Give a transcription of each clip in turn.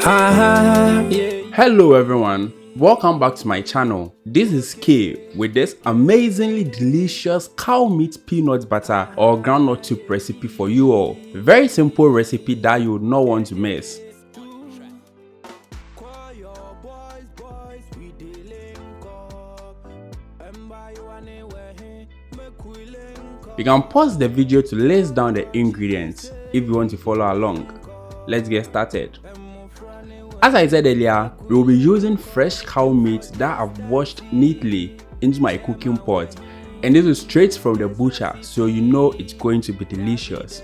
Hello everyone, welcome back to my channel. This is K with this amazingly delicious cow meat peanut butter or groundnut soup recipe for you all. Very simple recipe that you would not want to miss. You can pause the video to list down the ingredients if you want to follow along. Let's get started. As I said earlier, we will be using fresh cow meat that I've washed neatly into my cooking pot, and this is straight from the butcher, so you know it's going to be delicious.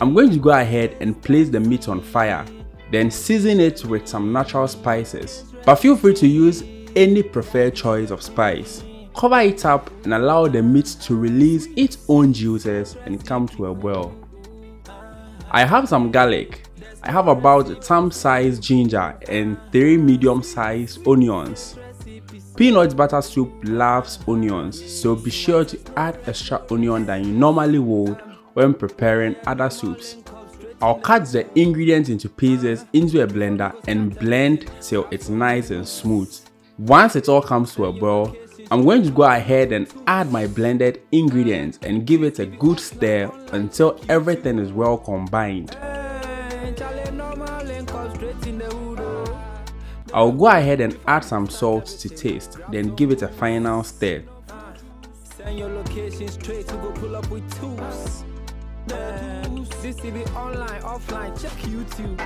I'm going to go ahead and place the meat on fire, then season it with some natural spices, but feel free to use any preferred choice of spice. Cover it up and allow the meat to release its own juices and come to a boil. I have some garlic. I have about a thumb-sized ginger and 3 medium-sized onions. Peanut butter soup loves onions, so be sure to add extra onion than you normally would when preparing other soups. I'll cut the ingredients into pieces into a blender and blend till it's nice and smooth. Once it all comes to a boil, I'm going to go ahead and add my blended ingredients and give it a good stir until everything is well combined. I'll go ahead and add some salt to taste, then give it a final stir. Send your location straight to go pull up with tools. This TV online, offline, check YouTube.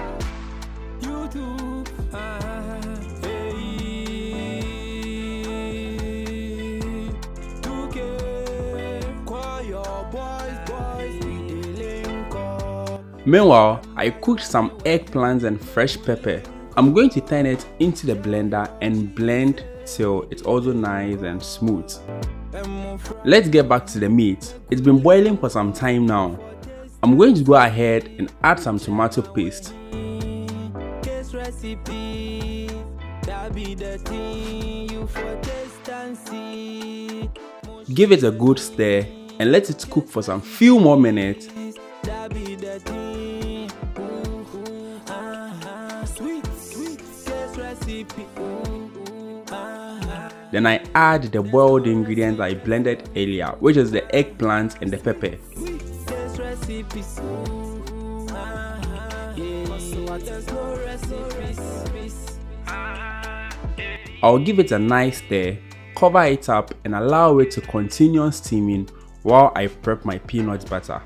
Meanwhile, I cooked some eggplants and fresh pepper. I'm going to turn it into the blender and blend till it's also nice and smooth. Let's get back to the meat. It's been boiling for some time now. I'm going to go ahead and add some tomato paste. Give it a good stir and let it cook for some few more minutes. Then I add the boiled ingredients I blended earlier, which is the eggplant and the pepper. I'll give it a nice stir, cover it up and allow it to continue steaming while I prep my peanut butter.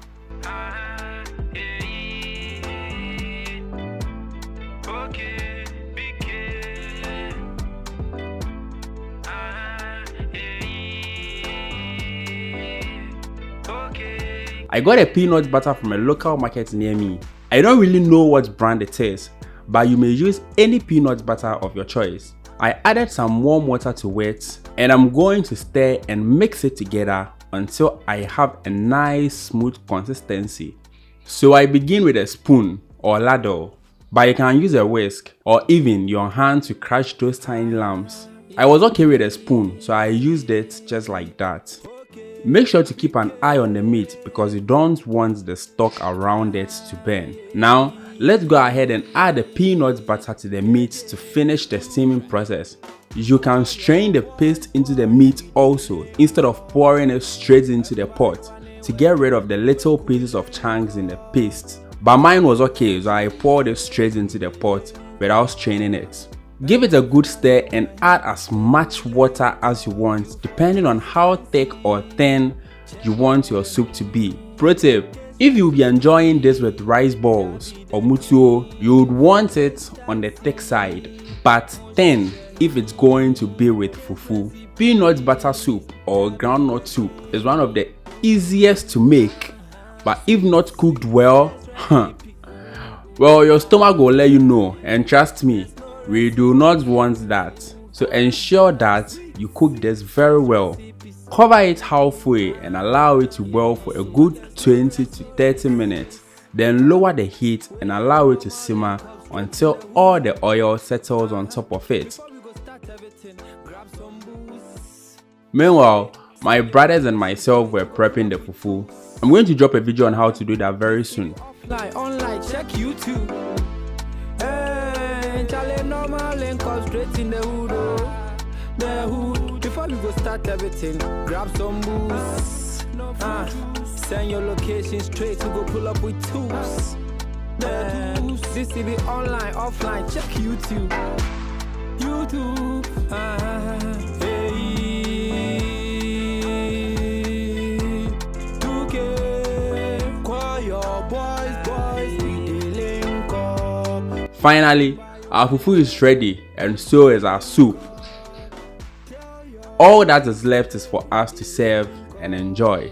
I got a peanut butter from a local market near me. I don't really know what brand it is, but you may use any peanut butter of your choice. I added some warm water to it and I'm going to stir and mix it together until I have a nice smooth consistency. So I begin with a spoon or ladle, but you can use a whisk or even your hand to crush those tiny lumps. I was okay with a spoon, so I used it just like that. Make sure to keep an eye on the meat because you don't want the stock around it to burn. Now, let's go ahead and add the peanut butter to the meat to finish the steaming process. You can strain the paste into the meat also instead of pouring it straight into the pot to get rid of the little pieces of chunks in the paste. But mine was okay, so I poured it straight into the pot without straining it. Give it a good stir and add as much water as you want depending on how thick or thin you want your soup to be. Pro tip: if you'll be enjoying this with rice balls or mutuo, you would want it on the thick side, but thin if it's going to be with fufu. Peanut butter soup or groundnut soup is one of the easiest to make, but if not cooked well, well, your stomach will let you know, and trust me, we do not want that. So ensure that you cook this very well. Cover it halfway and allow it to boil for a good 20 to 30 minutes. Then lower the heat and allow it to simmer until all the oil settles on top of it. Meanwhile, my brothers and myself were prepping the fufu. I'm going to drop a video on how to do that very soon. Check YouTube. Chale normal link up straight in the hood, oh. The hood. Before we go start everything, grab some booze. Send your location straight to go pull up with tubes. This will be online, offline, check YouTube. YouTube. Hey. 2K. Call your boys, we dey link up. Finally, our fufu is ready and so is our soup. All that is left is for us to serve and enjoy.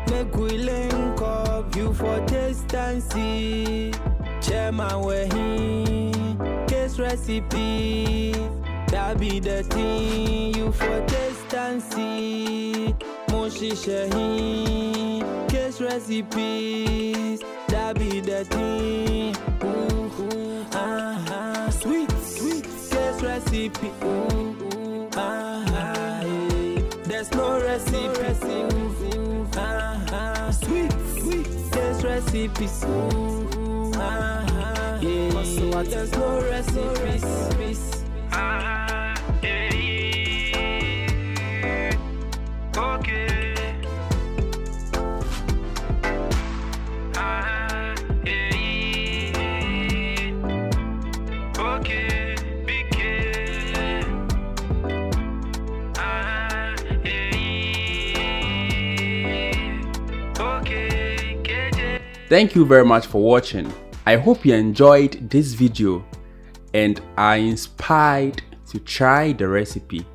Make we link up, you for taste and see. Chairman where he case recipe. That be the thing, you for taste and see. Moshi shehi case recipes. That be the thing. Sweet case recipe. There's no recipe. Sweet taste recipes. There's no recipes. Okay. Thank you very much for watching. I hope you enjoyed this video and are inspired to try the recipe.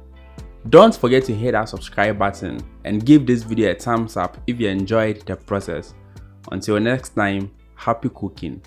Don't forget to hit that subscribe button and give this video a thumbs up if you enjoyed the process. Until next time, happy cooking.